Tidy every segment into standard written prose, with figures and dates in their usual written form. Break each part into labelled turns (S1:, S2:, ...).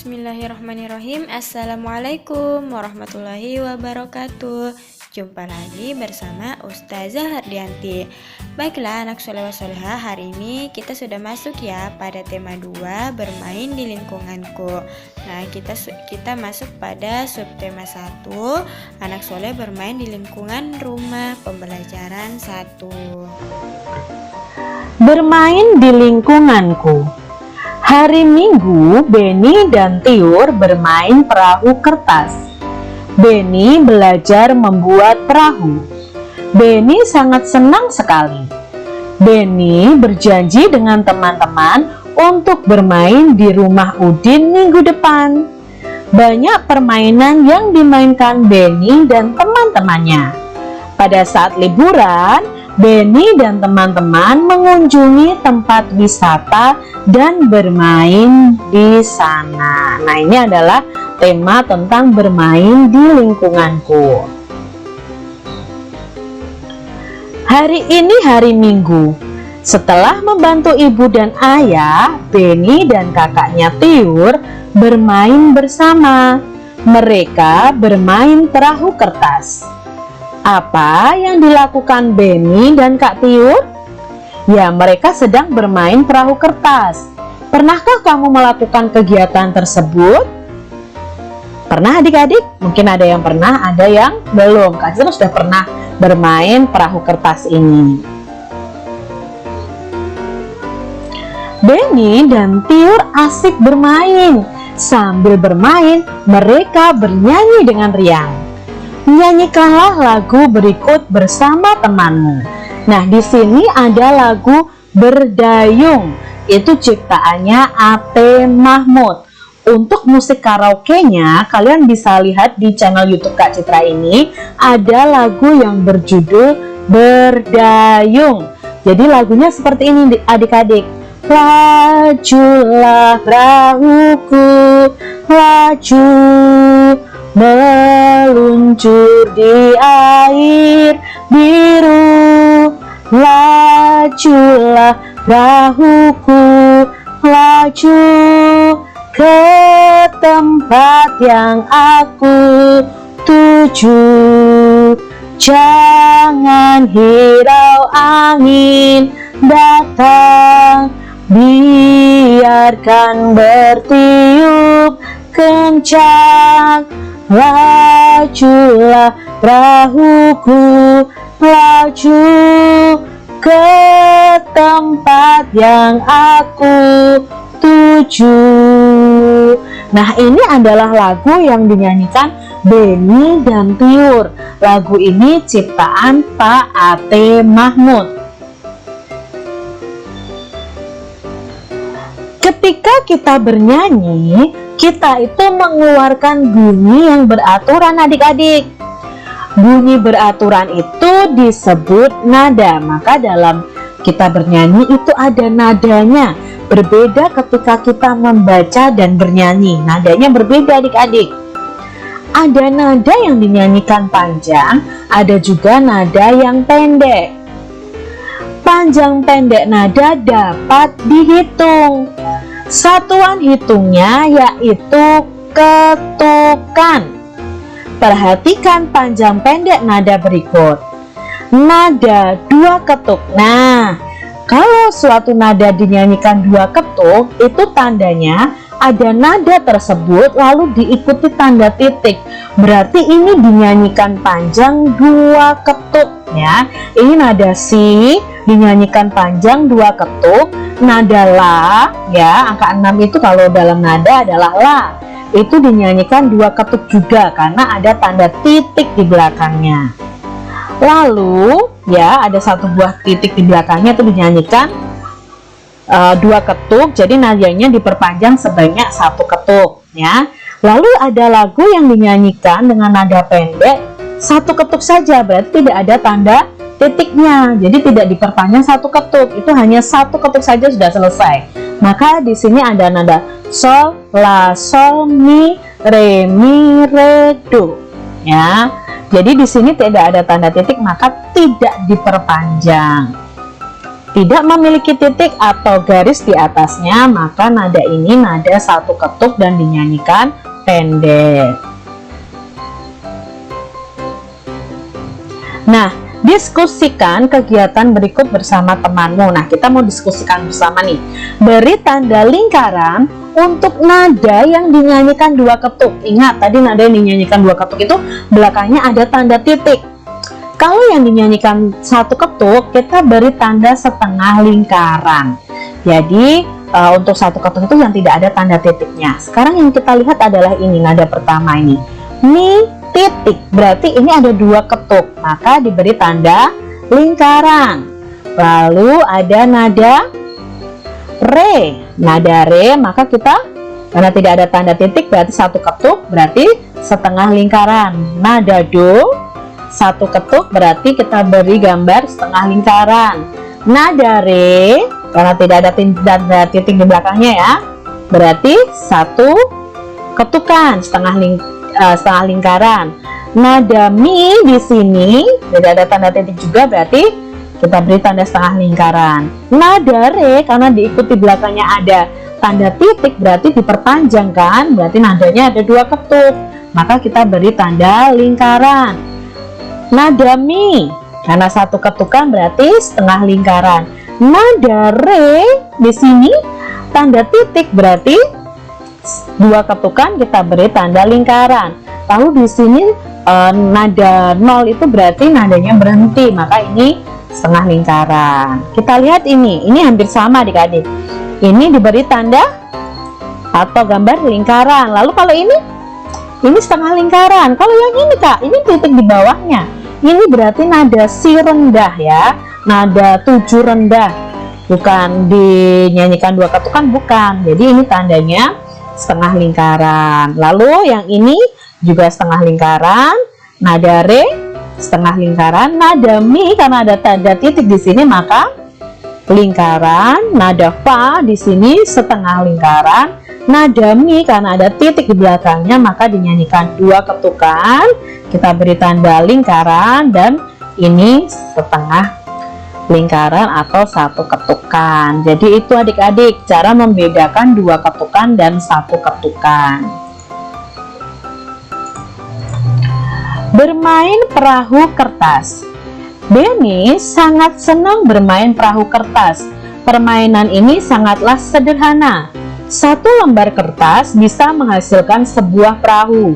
S1: Bismillahirrahmanirrahim. Assalamualaikum warahmatullahi wabarakatuh. Jumpa lagi bersama Ustazah Hardianti. Baiklah anak soleh solehah, hari ini kita sudah masuk ya pada tema 2, bermain di lingkunganku. Nah kita masuk pada subtema 1, anak soleh bermain di lingkungan rumah, pembelajaran 1.
S2: Bermain di lingkunganku. Hari Minggu, Beni dan Tiur bermain perahu kertas. Beni belajar membuat perahu. Beni sangat senang sekali. Beni berjanji dengan teman-teman untuk bermain di rumah Udin minggu depan. Banyak permainan yang dimainkan Beni dan teman-temannya. Pada saat liburan, Beni dan teman-teman mengunjungi tempat wisata dan bermain di sana. Nah, ini adalah tema tentang bermain di lingkunganku. Hari ini hari Minggu. Setelah membantu ibu dan ayah, Beni dan kakaknya Tiur bermain bersama. Mereka bermain perahu kertas. Apa yang dilakukan Beni dan Kak Tiur? Ya, mereka sedang bermain perahu kertas. Pernahkah kamu melakukan kegiatan tersebut? Pernah adik-adik? Mungkin ada yang pernah, ada yang belum. Kak Tiur sudah pernah bermain perahu kertas ini. Beni dan Tiur asik bermain. Sambil bermain, mereka bernyanyi dengan riang. Nyanyikanlah lagu berikut bersama temanmu. Nah, di sini ada lagu Berdayung. Itu ciptaannya Ate Mahmud. Untuk musik karaoke-nya, kalian bisa lihat di channel YouTube Kak Citra ini ada lagu yang berjudul Berdayung. Jadi lagunya seperti ini adik-adik. Lajulah perahuku, laju meluncur di air biru, lajulah perahuku, laju ke tempat yang aku tuju. Jangan hirau angin datang, biarkan bertiup kencang. Lajulah perahuku, laju ke tempat yang aku tuju. Nah, ini adalah lagu yang dinyanyikan Beni dan Tiur. Lagu ini ciptaan Pak Ate Mahmud. Ketika kita bernyanyi, kita itu mengeluarkan bunyi yang beraturan adik-adik. Bunyi beraturan itu disebut nada. Maka dalam kita bernyanyi itu ada nadanya. Berbeda ketika kita membaca dan bernyanyi. Nadanya berbeda adik-adik. Ada nada yang dinyanyikan panjang, ada juga nada yang pendek. Panjang pendek nada dapat dihitung. Satuan hitungnya yaitu ketukan. Perhatikan panjang pendek nada berikut. Nada 2 ketuk. Nah, kalau suatu nada dinyanyikan 2 ketuk, itu tandanya ada nada tersebut lalu diikuti tanda titik. Berarti ini dinyanyikan panjang 2 ketuk ya. Ini nada si dinyanyikan panjang 2 ketuk. Nada la ya, angka 6 itu kalau dalam nada adalah la. Itu dinyanyikan 2 ketuk juga karena ada tanda titik di belakangnya. Lalu ya ada satu buah titik di belakangnya itu dinyanyikan 2 ketuk, jadi nadanya diperpanjang sebanyak 1 ketuk ya. Lalu ada lagu yang dinyanyikan dengan nada pendek 1 ketuk saja, berarti tidak ada tanda titiknya, jadi tidak diperpanjang 1 ketuk, itu hanya 1 ketuk saja sudah selesai. Maka di sini ada nada sol, la, sol, mi, re, mi, re, do ya. Jadi di sini tidak ada tanda titik, maka tidak diperpanjang. tidak memiliki titik atau garis di atasnya, maka nada ini nada satu ketuk dan dinyanyikan pendek. Nah, diskusikan kegiatan berikut bersama temanmu. Nah, kita mau diskusikan bersama nih. Beri tanda lingkaran untuk nada yang dinyanyikan dua ketuk. Ingat, tadi nada yang dinyanyikan dua ketuk itu belakangnya ada tanda titik. Kalau yang dinyanyikan satu ketuk, kita beri tanda setengah lingkaran. Jadi, untuk satu ketuk itu yang tidak ada tanda titiknya. Sekarang yang kita lihat adalah ini, nada pertama ini. Mi, titik, berarti ini ada dua ketuk, maka diberi tanda lingkaran. Lalu ada nada re, nada re, maka kita karena tidak ada tanda titik berarti satu ketuk, berarti setengah lingkaran. Nada do, satu ketuk, berarti kita beri gambar setengah lingkaran. Nada re, karena tidak ada tanda titik di belakangnya ya, berarti satu ketukan, setengah lingkaran. Nada mi di sini tidak ada tanda titik juga, berarti kita beri tanda setengah lingkaran. Nada re karena diikuti belakangnya ada tanda titik, berarti diperpanjang kan, berarti nadanya ada dua ketuk, maka kita beri tanda lingkaran. Nada mi karena satu ketukan berarti setengah lingkaran. Nada re di sini tanda titik, berarti dua ketukan, kita beri tanda lingkaran. Lalu di sini nada nol itu berarti nadanya berhenti, maka ini setengah lingkaran. Kita lihat ini hampir sama adik-adik. Ini diberi tanda atau gambar lingkaran. Lalu kalau ini setengah lingkaran. Kalau yang ini Kak, ini titik di bawahnya. Ini berarti nada si rendah ya, nada tujuh rendah. Bukan dinyanyikan dua ketukan, bukan. Jadi ini tandanya setengah lingkaran. Lalu yang ini juga setengah lingkaran. Nada re setengah lingkaran. Nada mi karena ada tanda titik di sini maka lingkaran. Nada fa di sini setengah lingkaran. Nada mi karena ada titik di belakangnya maka dinyanyikan dua ketukan, kita beri tanda lingkaran, dan ini setengah lingkaran atau satu ketukan. Jadi itu adik-adik cara membedakan dua ketukan dan satu ketukan. Bermain perahu kertas. Denny sangat senang bermain perahu kertas. Permainan ini sangatlah sederhana. Satu lembar kertas bisa menghasilkan sebuah perahu.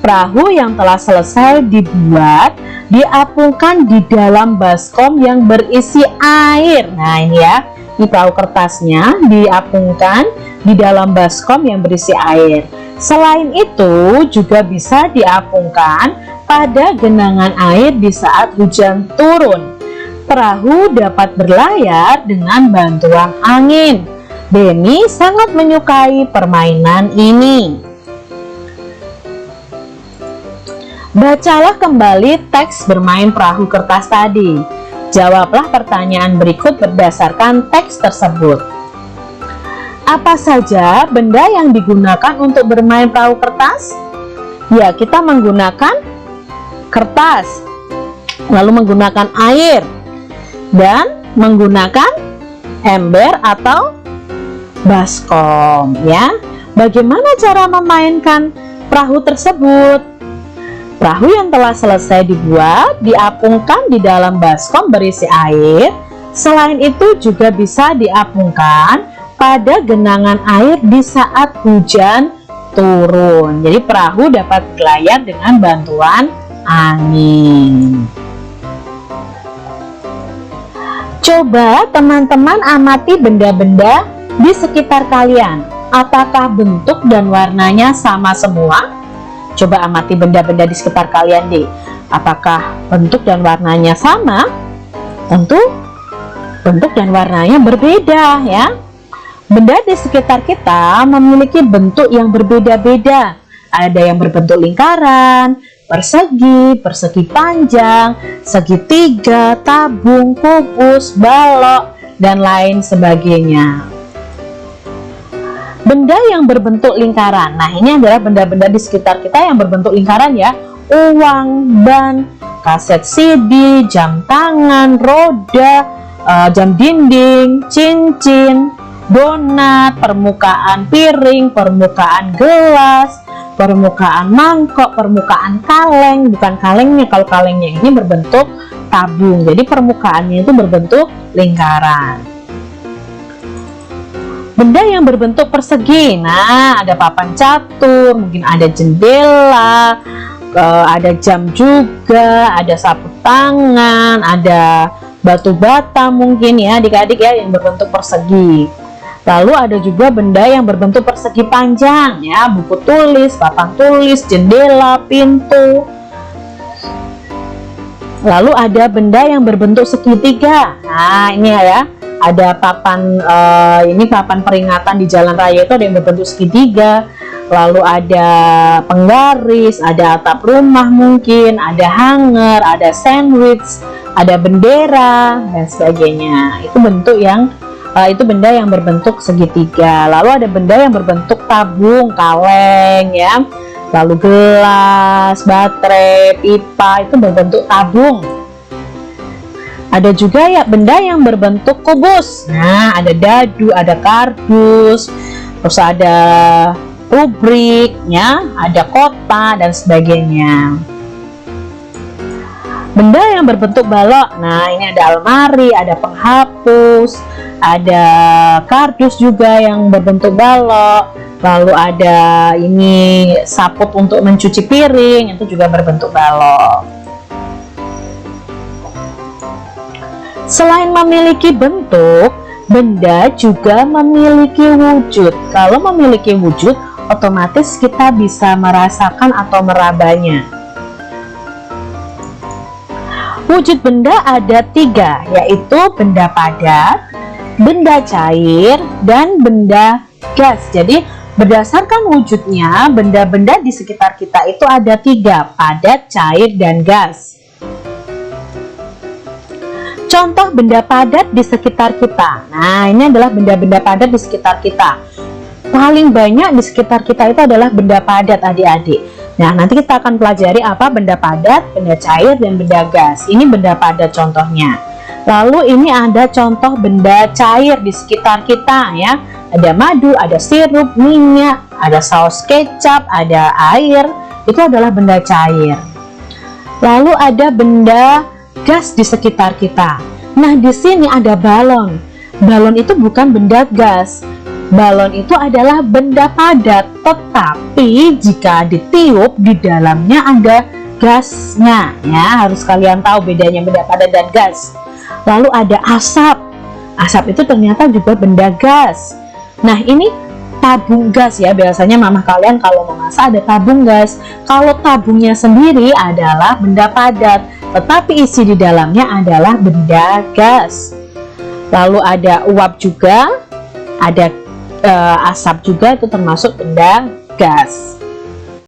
S2: Perahu yang telah selesai dibuat diapungkan di dalam baskom yang berisi air. Nah ini ya, ini perahu kertasnya diapungkan di dalam baskom yang berisi air. Selain itu juga bisa diapungkan pada genangan air di saat hujan turun. Perahu dapat berlayar dengan bantuan angin. Denny sangat menyukai permainan ini. Bacalah kembali teks bermain perahu kertas tadi. Jawablah pertanyaan berikut berdasarkan teks tersebut. Apa saja benda yang digunakan untuk bermain perahu kertas? Ya, kita menggunakan kertas, lalu menggunakan air, dan menggunakan ember atau baskom ya. Bagaimana cara memainkan perahu tersebut? Perahu yang telah selesai dibuat diapungkan di dalam baskom berisi air. Selain itu juga bisa diapungkan pada genangan air di saat hujan turun. Jadi perahu dapat berlayar dengan bantuan angin. Coba teman-teman amati benda-benda di sekitar kalian. Apakah bentuk dan warnanya sama semua? Coba amati benda-benda di sekitar kalian deh. Apakah bentuk dan warnanya sama? Tentu bentuk dan warnanya berbeda ya. Benda di sekitar kita memiliki bentuk yang berbeda-beda. Ada yang berbentuk lingkaran, persegi, persegi panjang, segitiga, tabung, kubus, balok, dan lain sebagainya. Benda yang berbentuk lingkaran. Nah, ini adalah benda-benda di sekitar kita yang berbentuk lingkaran ya. Uang, ban, kaset CD, jam tangan, roda, jam dinding, cincin, donat, permukaan piring, permukaan gelas, permukaan mangkok, permukaan kaleng. Bukan kalengnya, kalau kalengnya ini berbentuk tabung, jadi permukaannya itu berbentuk lingkaran. Benda yang berbentuk persegi, nah ada papan catur, mungkin ada jendela, ada jam juga, ada sapu tangan, ada batu bata mungkin ya adik-adik ya, yang berbentuk persegi. Lalu ada juga benda yang berbentuk persegi panjang ya, buku tulis, papan tulis, jendela, pintu. Lalu ada benda yang berbentuk segitiga. Nah ini ya, ada papan ini papan peringatan di jalan raya itu ada yang berbentuk segitiga. Lalu ada penggaris, ada atap rumah mungkin, ada hanger, ada sandwich, ada bendera dan sebagainya. Itu bentuk yang itu benda yang berbentuk segitiga. Lalu ada benda yang berbentuk tabung, kaleng ya. Lalu gelas, baterai, pipa itu berbentuk tabung. Ada juga ya benda yang berbentuk kubus. Nah, ada dadu, ada kardus, terus ada rubrik ya, ada kotak dan sebagainya. Benda yang berbentuk balok. Nah, ini ada almari, ada penghapus, ada kardus juga yang berbentuk balok. Lalu ada ini saput untuk mencuci piring, itu juga berbentuk balok. Selain memiliki bentuk, benda juga memiliki wujud. Kalau memiliki wujud, otomatis kita bisa merasakan atau merabanya. Wujud benda ada 3, yaitu benda padat, benda cair, dan benda gas. Jadi berdasarkan wujudnya, benda-benda di sekitar kita itu ada 3, padat, cair, dan gas. Contoh benda padat di sekitar kita. Nah, ini adalah benda-benda padat di sekitar kita. Paling banyak di sekitar kita itu adalah benda padat adik-adik. Nah, nanti kita akan pelajari apa benda padat, benda cair, dan benda gas. Ini benda padat contohnya. Lalu ini ada contoh benda cair di sekitar kita ya. Ada madu, ada sirup, minyak, ada saus kecap, ada air. Itu adalah benda cair. Lalu ada benda gas di sekitar kita. Nah, di sini ada balon. Balon itu bukan benda gas. Balon itu adalah benda padat, tetapi jika ditiup di dalamnya ada gasnya ya. Harus kalian tahu bedanya benda padat dan gas. Lalu ada asap. Asap itu ternyata juga benda gas. Nah, ini tabung gas ya. Biasanya mama kalian kalau mau masak ada tabung gas. Kalau tabungnya sendiri adalah benda padat, tetapi isi di dalamnya adalah benda gas. Lalu ada uap juga, ada asap juga, itu termasuk benda gas.